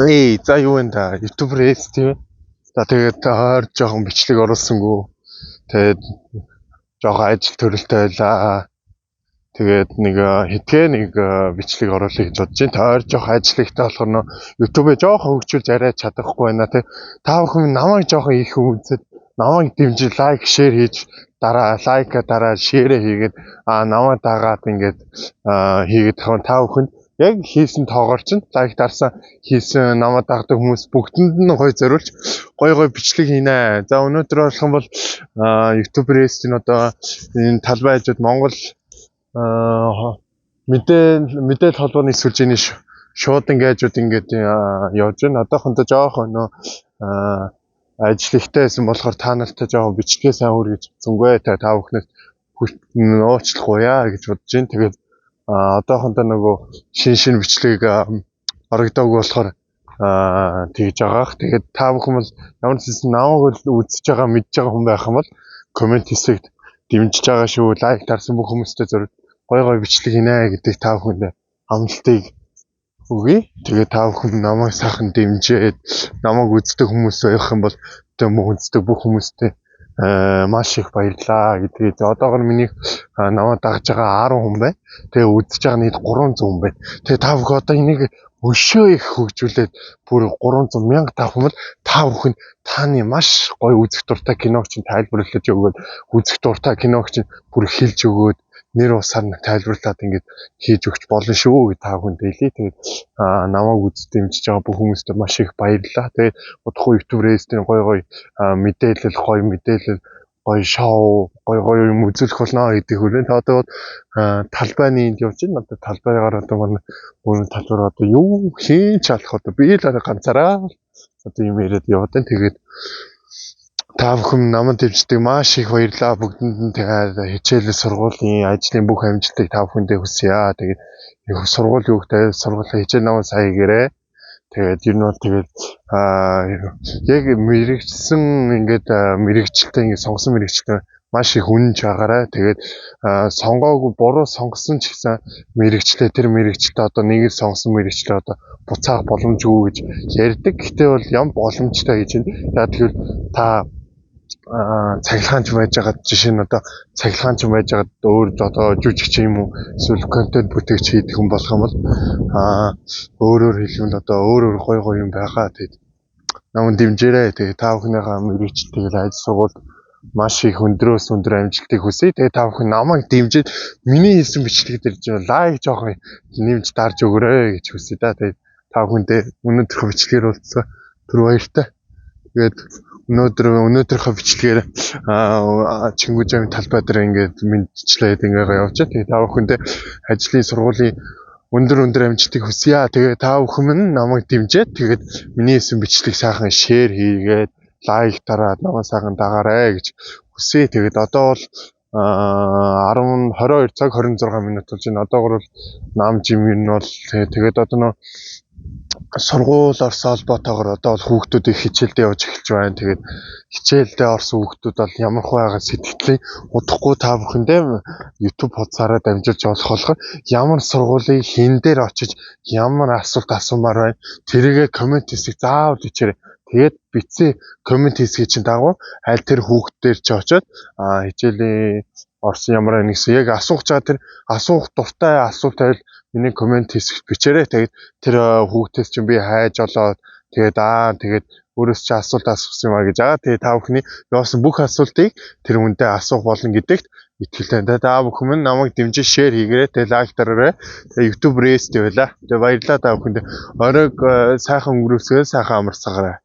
За юу вэ да? YouTube Reels тийм. За тэгээд хойр жоохон бичлэг оруулсангүй. Тэгээд жоохон ажил төрөлтэй байлаа. Тэгээд нэг бичлэг оруулах гэж бодож байна. Хойр жоохон ажил ихтэй болохоор нөө YouTube-ээ жоохон хөгжүүлж арай чадахгүй байна. Тэг та бүхэн намайг жоохон их үзээд намайг дэмжиж лайк, шеэр хийж дараа шеэрэ хийгээд намайг дагаад ингээд хийгээд та бүхэнд яг хийсэн тоогоор чинь лайк дарсан хийсэн намайг дагдаг хүмүүс бүгдэнд нь гоё зориулж гоё бичлэг хийнэ. За өнөөдөр болох юм бол YouTube Reels нь одоо энэ талбай хажууд Монгол мэдээлэл холбооны сүлжээний шууд ингээд явж байна. Одоохондоо жоохон ажил ихтэйсэн болохоор та нартай жоохон бичлэгээ сайн хүргэж зүнгээ та бүхнээс уучлах уяа гэж бодож байна. Тэгээд одоохондоо нөгөө шин бичлэг орогдоогүй болохоор тэгж байгаах. Тэгээд та бүхэн бол ямар ч зүйл намайг үзэж байгаа мэдж байгаа хүн байх юм бол комент хэсэгт дэмжиж байгаа шүү. Лайк дарсан бүх хүмүүстээ зөв гоё бичлэг хийнэ гэдэг та бүхэнд амлалтыг өгье. Тэгээд та бүхэн намайг сайхан дэмжиж намайг үздэг хүмүүс байх юм бол үздэг бүх хүмүүстээ маш их баярлаа гэдгийг. Одоогор миний намайг дагж байгаа 10 хүн байна. Тэгээ үзэж байгаа нийт 300 хүн байна. Тэгээ та бүхэн одоо энийг өшөө их хөгжүүлээд бүр 300 мянга тавхан бол та бүхэн таны маш гоё үзэх дуртай киног чинь тайлбарлаж өгөөд үзэх дуртай киног чинь бүр хэлж өгөөд нэр усаар нь тайлбарлаад ингээд хийж өгч болно шүү гэж та бүхэнд хэлье. Тэгээд намайг үзэж дэмжиж байгаа бүх хүмүүстээ маш их баярлалаа. Тэгээд удахгүй YouTube Reels-ийн гоё мэдээлэл гоё шоу гоё юм үзүүлэх болно гэдэг хүлээн. Одоо талбайны энд явж байна. Одоо талбайгаар одоо өөрийн талбайгаар одоо юу хийн чалах одоо би л ганцаараа одоо юм яриад яваад байна. Тэгээд та бүхэн намайг дэмждэг маш их баярлалаа. Бүгдэнд нь тэгээд хичээлээ сургуулийн ажлын бүх амжилтыг та бүхэндээ хүсье. Тэгээд сургууль юу гэдэг сургуулийн хичээл намайг сайн хийгээрэй. Тэгээд ер нь бол тэгээд яг мэрэгчсэн мэрэгчлээ сонгосон мэрэгчлээ маш их үнэнж байгаарай. Тэгээд сонгоогүй буруу сонгосон ч гэсэн мэрэгчлээ тэр мэрэгчлээ одоо нэг сонгосон мэрэгчлээ одоо буцаах боломжгүй гэж ярьдаг. Гэхдээ бол ям боломжтой гэж байна. Тэгэхээр та цахилгаанч байж байгаа жишээ нь одоо цахилгаанч байж байгаа өөр одоо жүжигч юм уу эсвэл контент бүтээгч хийдэг хүн болох юм бол өөрөөр хэлбэл одоо өөр гоё юм байгаа. Тэгээд намайг дэмжээрэй. Тэгээд та бүхнийхээ мэрэгчлэлийг ажил сургуульд маш их өндрөөс өндөр амжилтыг хүсье. Тэгээд та бүхэн намайг дэмжиж миний хийсэн бичлэг дээр лайк жоохон нэмж дарж өгөөрэй гэж хүсье да. Тэгээд та бүхэндээ өнөөдрийнхөө бичлэгээр уулзсан түр баяртай. Тэгээд өнөөдрийнхөө бичлэгээр Чингүжаамын талбай дээр ингээд мэдчлээд явж байгаа. Тэгээд та бүхэндээ ажлын сургуулийн өндөр амжилтыг хүсье. Тэгээд та бүхэн минь намайг дэмжиж тэгээд миний хийсэн бичлэг сайхан шеэр хийгээд лайк дараад намайг сайхан дагаарай гэж хүсье. Тэгээд одоо бол 22 цаг 26 минут болж байна. Одоогор бол нам жим юм бол тэгээд одоо сургуулиас холбоотойгоор одоо бол хүүхдүүдийг хичээлдээ явж эхэлж байна. Тэгээд хичээлдээ орсон хүүхдүүд бол ямар байгаа сэтгэлийн удахгүй та бүхэндээ YouTube хуудасаараа дамжуулж болохоор ямар сургуулийн хин дээр очиж ямар асуулт асуумаар байна. Тэрийгэ комент хэсэг заавал бичээрэй. Тэгээд бичсэн комент хэсгийн чинь дагуу аль тэр хүүхдээр чи очиод хичээлийн орсон ямар байна гэсэн яг асуух байгаа тэр асуух дуртай асуулт байвал миний комент хэсэгт бичээрэй. Тэгээд тэр хүүхдээс чинь би хайж олоод тэгээд өөрөөс чи асуулт асуусан юм а гэж тэгээд та бүхний явуулсан бүх асуултыг тэр хүндээ асуух болно гэдэгт итгэлтэй. Та бүхэн минь намайг дэмжиж шеэр хийгээрэй. Тэгээд лайк дараарай. Тэгээд YouTube Reels-тэй байла. Тэгээд баярлалаа та бүхэнд. Оройг сайхан өнгөрөөсгөө сайхан амарцгаарай.